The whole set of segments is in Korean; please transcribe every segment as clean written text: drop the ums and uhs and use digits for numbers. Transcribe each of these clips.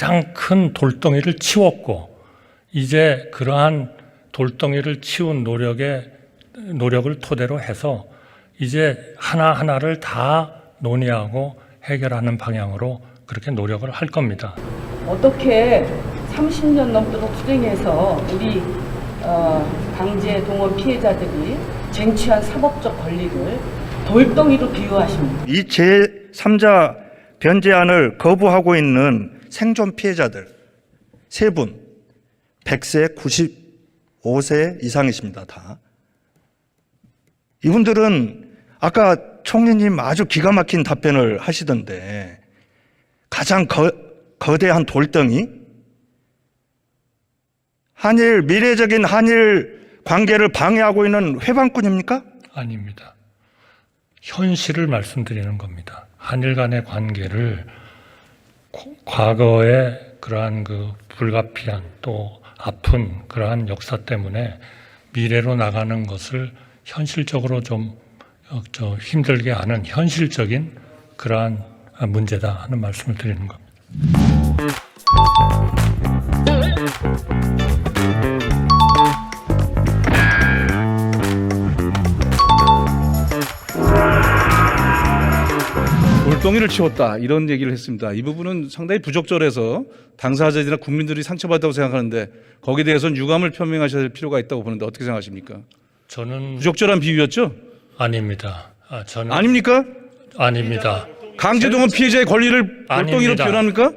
가장 큰 돌덩이를 치웠고 이제 그러한 돌덩이를 치운 노력을 토대로 해서 이제 하나하나를 다 논의하고 해결하는 방향으로 그렇게 노력을 할 겁니다. 어떻게 30년 넘도록 투쟁해서 우리 강제 동원 피해자들이 쟁취한 사법적 권리를 돌덩이로 비유하십니다. 이 제3자 변제안을 거부하고 있는 생존 피해자들 3분, 100세, 95세 이상이십니다. 다. 이분들은 아까 총리님 아주 기가 막힌 답변을 하시던데 가장 거대한 돌덩이? 미래적인 한일 관계를 방해하고 있는 회방꾼입니까? 아닙니다. 현실을 말씀드리는 겁니다. 한일 간의 관계를 과거의 그러한 그 불가피한 또 아픈 그러한 역사 때문에 미래로 나가는 것을 현실적으로 좀 힘들게 하는 현실적인 그러한 문제다 하는 말씀을 드리는 겁니다. 돌덩이를 치웠다 이런 얘기를 했습니다. 이 부분은 상당히 부적절해서 당사자들이나 국민들이 상처받았다고 생각하는데 거기에 대해서는 유감을 표명하셔야 될 필요가 있다고 보는데 어떻게 생각하십니까? 저는 부적절한 비유였죠? 아닙니다. 저는 아닙니까? 아닙니다. 강제동원 피해자의 권리를 돌덩이로 아닙니다. 표현합니까?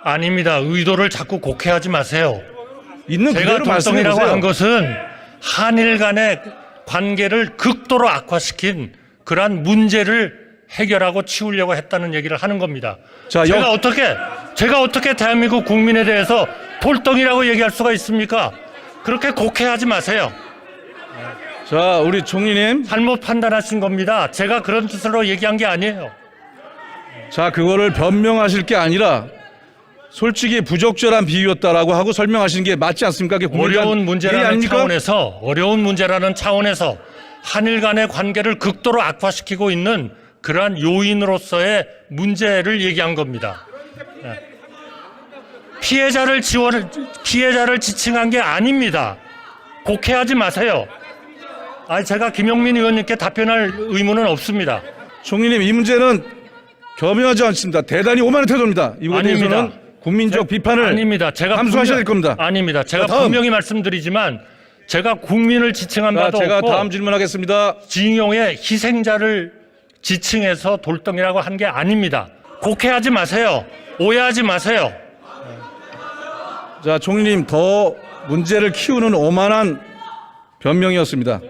아닙니다. 의도를 자꾸 곡해하지 마세요. 있는 제가 그대로 말씀해 돌덩이라고 보세요. 한 것은 한일 간의 관계를 극도로 악화시킨 그러한 문제를 해결하고 치우려고 했다는 얘기를 하는 겁니다. 자, 제가 어떻게 대한민국 국민에 대해서 돌덩이라고 얘기할 수가 있습니까? 그렇게 곡해하지 마세요. 자, 우리 총리님. 잘못 판단하신 겁니다. 제가 그런 뜻으로 얘기한 게 아니에요. 자, 그거를 변명하실 게 아니라 솔직히 부적절한 비유였다라고 하고 설명하시는 게 맞지 않습니까? 그게 어려운 문제라는 아닙니까? 어려운 문제라는 차원에서 한일 간의 관계를 극도로 악화시키고 있는 그러한 요인으로서의 문제를 얘기한 겁니다. 피해자를 지칭한 게 아닙니다. 곡해하지 마세요. 제가 김용민 의원님께 답변할 의무는 없습니다. 총리님, 이 문제는 겸허하지 않습니다. 대단히 오만한 태도입니다. 이거에 대해서는 국민적 비판을 아닙니다. 제가 감수하셔야 될 겁니다. 아닙니다. 제가 다음. 분명히 말씀드리지만 제가 국민을 지칭한 바도 제가 없고 다음 질문하겠습니다. 징용의 희생자를 지칭해서 돌덩이라고 한 게 아닙니다. 곡해하지 마세요. 오해하지 마세요. 자, 총리님, 더 문제를 키우는 오만한 변명이었습니다.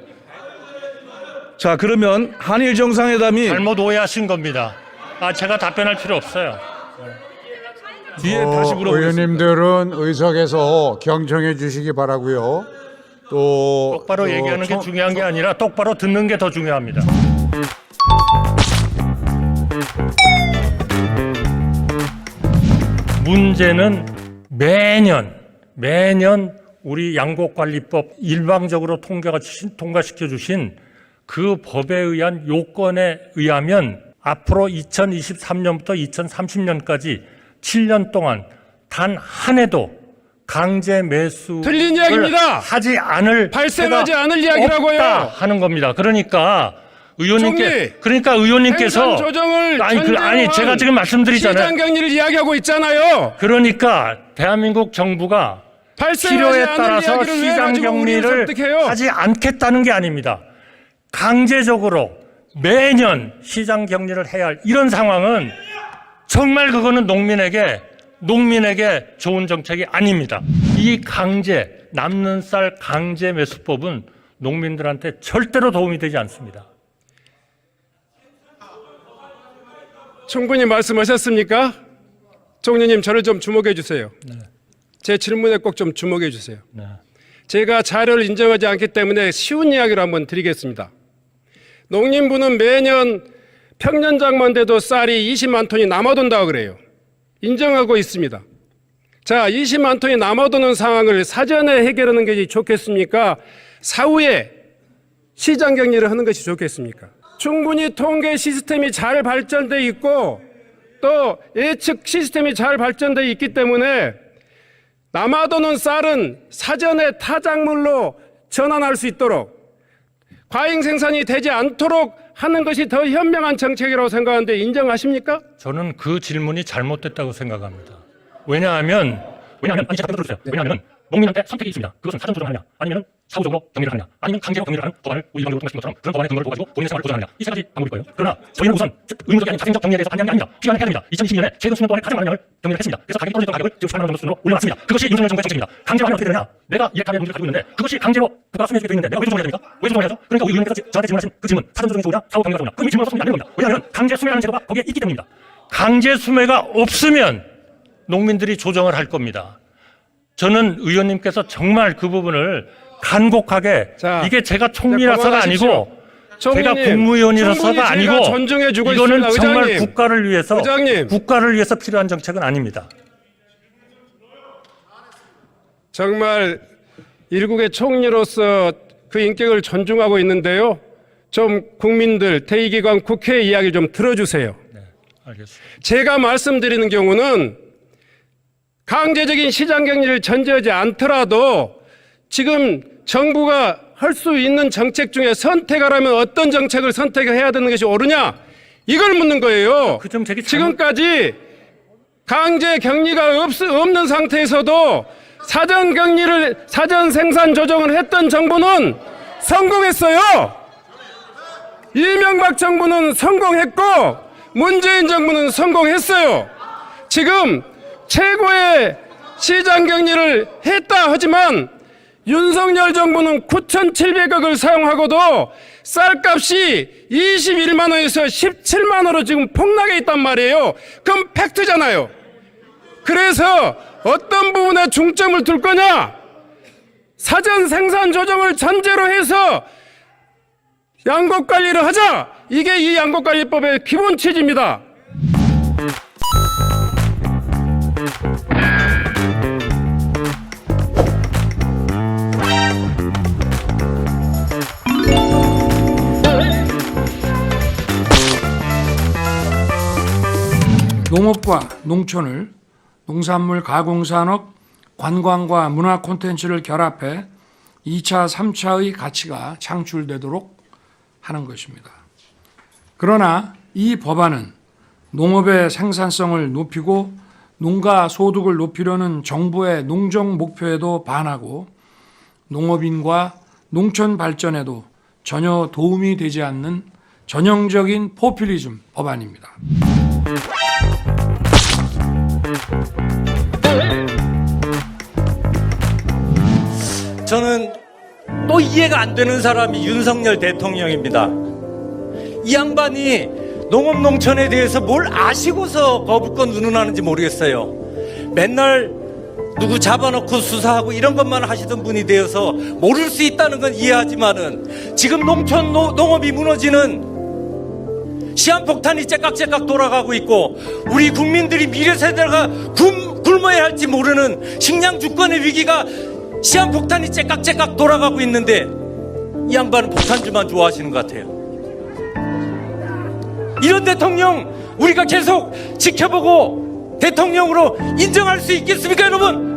자, 그러면 한일 정상회담이 잘못 오해하신 겁니다. 제가 답변할 필요 없어요. 뒤에 다시 물어보겠습니다. 의원님들은 의석에서 경청해 주시기 바라고요. 똑바로 얘기하는 게 중요한 게 아니라 똑바로 듣는 게 더 중요합니다. 문제는 매년 우리 양곡관리법 일방적으로 통과시켜 주신 그 법에 의한 요건에 의하면 앞으로 2023년부터 2030년까지 7년 동안 단 한 해도 강제 매수를 틀린 이야기입니다. 하지 않을 발생하지 해가 않을 이야기라고요. 없다 하는 겁니다. 그러니까 총리, 의원님께서 행정 조정을 제가 지금 말씀드리잖아요. 시장 격리를 이야기하고 있잖아요. 그러니까 대한민국 정부가 필요에 따라서 시장 격리를 하지 않겠다는 게 아닙니다. 강제적으로 매년 시장 격리를 해야 할 이런 상황은 정말 그거는 농민에게 좋은 정책이 아닙니다. 이 남는 쌀 강제 매수법은 농민들한테 절대로 도움이 되지 않습니다. 충분히 말씀하셨습니까? 총리님, 저를 좀 주목해 주세요. 네. 제 질문에 꼭 좀 주목해 주세요. 네. 제가 자료를 인정하지 않기 때문에 쉬운 이야기를 한번 드리겠습니다. 농림부는 매년 평년장만 돼도 쌀이 20만 톤이 남아돈다고 그래요. 인정하고 있습니다. 자, 20만 톤이 남아도는 상황을 사전에 해결하는 게 좋겠습니까? 사후에 시장 격리를 하는 것이 좋겠습니까? 충분히 통계 시스템이 잘 발전돼 있고 또 예측 시스템이 잘 발전되어 있기 때문에 남아도는 쌀은 사전에 타작물로 전환할 수 있도록 과잉 생산이 되지 않도록 하는 것이 더 현명한 정책이라고 생각하는데 인정하십니까? 저는 그 질문이 잘못됐다고 생각합니다. 왜냐하면 아니 제가 들어주세요. 왜냐하면 농민한테 선택이 있습니다. 그것은 사전 조정을 하느냐, 아니면 사후적으로 격리를 하느냐, 아니면 강제로 격리를 하는 법안을 우리 일반적으로 통과시킨 것처럼 그런 법안의 근거를 두고 가지고 본인의 생활을 보장하느냐, 이 세 가지 방법일 거예요. 그러나 저희는 우선 의무적이 아닌 자생적 격리에 대해서 반대하는 게 아닙니다. 필요하면 해야 됩니다. 2022년에 최근 수년 동안에 가장 많은 양을 격리를 했습니다. 그래서 가격이 떨어졌던 가격을 지금 4만 원 정도 수준으로 올려놨습니다. 그것이 윤석열 정부의 정책입니다. 강제로 하면 어떻게 되느냐? 내가 2헥타르의 농지를 가지고 있는데 그것이 강제로 국가가 수매주게 되어 있는데 내가 왜 조정해야 됩니까? 왜 조정해야죠? 그러니까 우리 의원님께서 저한테 질문하신 그 질문, 사전 조정이 좋으냐, 사후 격리가 좋으냐, 그럼 이 질문을 썼으면 안 되는 겁니다. 왜냐하면 강제 수매라는 제도가 거기에 있기 때문입니다. 강제 수매가 없으면 농민들이 조정을 할 겁니다. 저는 의원님께서 정말 그 부분을 간곡하게, 자, 이게 제가 총리라서가 아니고 제가 총리님, 국무위원이라서가 충분히 아니고 제가 존중해주고 이거는 있습니다. 정말 의장님. 국가를 위해서 필요한 정책은 아닙니다. 정말 일국의 총리로서 그 인격을 존중하고 있는데요. 좀 국민들, 대의기관 국회 이야기 좀 들어주세요. 네, 알겠습니다. 제가 말씀드리는 경우는 강제적인 시장 격리를 전제하지 않더라도 지금 정부가 할 수 있는 정책 중에 선택하라면 어떤 정책을 선택해야 되는 것이 옳으냐? 이걸 묻는 거예요. 그 정책이 지금까지 강제 격리가 없는 상태에서도 사전 격리를, 사전 생산 조정을 했던 정부는 성공했어요. 이명박 정부는 성공했고 문재인 정부는 성공했어요. 지금 최고의 시장 격리를 했다 하지만 윤석열 정부는 9,700억을 사용하고도 쌀값이 21만 원에서 17만 원으로 지금 폭락해 있단 말이에요. 그럼 팩트잖아요. 그래서 어떤 부분에 중점을 둘 거냐? 사전 생산 조정을 전제로 해서 양곡 관리를 하자. 이게 이 양곡 관리법의 기본 취지입니다. 농업과 농촌을 농산물 가공산업, 관광과 문화 콘텐츠를 결합해 2차, 3차의 가치가 창출되도록 하는 것입니다. 그러나 이 법안은 농업의 생산성을 높이고 농가 소득을 높이려는 정부의 농정 목표에도 반하고 농업인과 농촌 발전에도 전혀 도움이 되지 않는 전형적인 포퓰리즘 법안입니다. 저는 또 이해가 안 되는 사람이 윤석열 대통령입니다. 이 양반이 농업농촌에 대해서 뭘 아시고서 거부권 운운하는지 모르겠어요. 맨날 누구 잡아놓고 수사하고 이런 것만 하시던 분이 되어서 모를 수 있다는 건 이해하지만은 지금 농촌 농업이 무너지는 시한폭탄이 째깍째깍 돌아가고 있고 우리 국민들이 미래 세대가 굶어야 할지 모르는 식량 주권의 위기가 시한폭탄이 째깍째깍 돌아가고 있는데 이 양반은 폭탄주만 좋아하시는 것 같아요. 이런 대통령 우리가 계속 지켜보고 대통령으로 인정할 수 있겠습니까, 여러분?